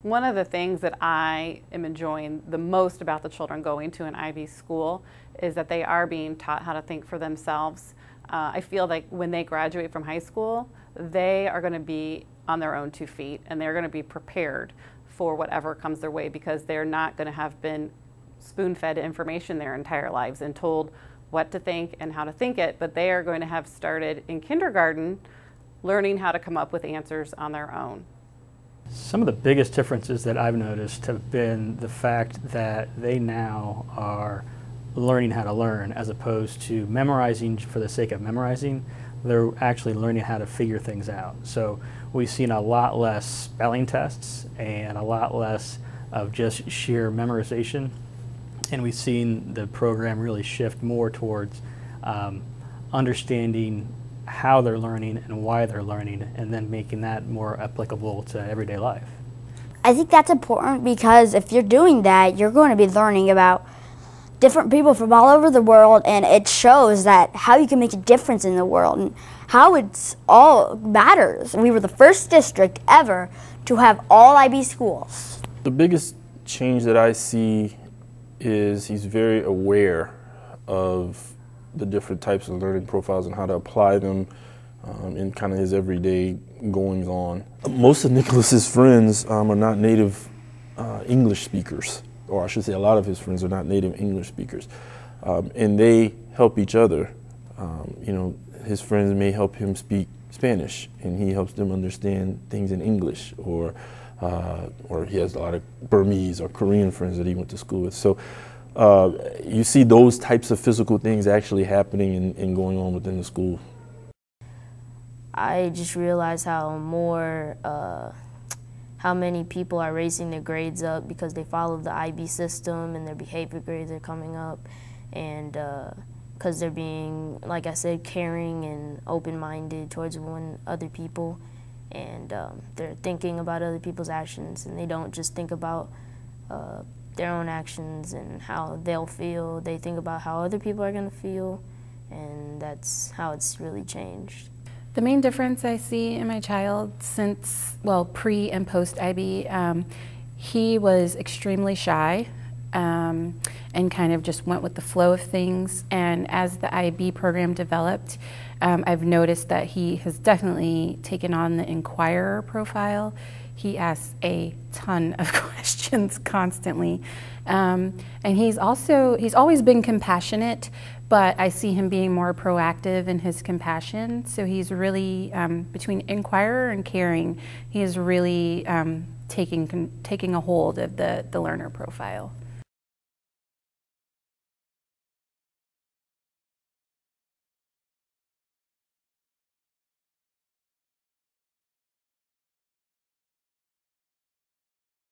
One of the things that I am enjoying the most about the children going to an IB school is that they are being taught how to think for themselves. I feel like when they graduate from high school, they are going to be on their own 2 feet and they're going to be prepared for whatever comes their way, because they're not going to have been spoon-fed information their entire lives and told what to think and how to think it, but they are going to have started in kindergarten learning how to come up with answers on their own. Some of the biggest differences that I've noticed have been the fact that they now are learning how to learn, as opposed to memorizing for the sake of memorizing. They're actually learning how to figure things out. So we've seen a lot less spelling tests and a lot less of just sheer memorization. And we've seen the program really shift more towards understanding how they're learning and why they're learning, and then making that more applicable to everyday life. I think that's important, because if you're doing that, you're going to be learning about different people from all over the world, and it shows that how you can make a difference in the world and how it's all matters. We were the first district ever to have all IB schools. The biggest change that I see is he's very aware of the different types of learning profiles and how to apply them in kind of his everyday goings on. Most of Nicholas's friends are not native English speakers, or I should say a lot of his friends are not native English speakers, and they help each other. You know, his friends may help him speak Spanish, and he helps them understand things in English, or he has a lot of Burmese or Korean friends that he went to school with. So you see those types of physical things actually happening and going on within the school. I just realized how many people are raising their grades up because they follow the IB system, and their behavior grades are coming up, and because they're being, like I said, caring and open-minded towards other people, and they're thinking about other people's actions, and they don't just think about their own actions and how they'll feel. They think about how other people are going to feel, and that's how it's really changed. The main difference I see in my child since, well, pre and post IB, he was extremely shy and kind of just went with the flow of things. And as the IB program developed, I've noticed that he has definitely taken on the inquirer profile. He asks a ton of questions constantly. And he's always been compassionate, but I see him being more proactive in his compassion. So he's really, between inquirer and caring, he is really taking a hold of the learner profile.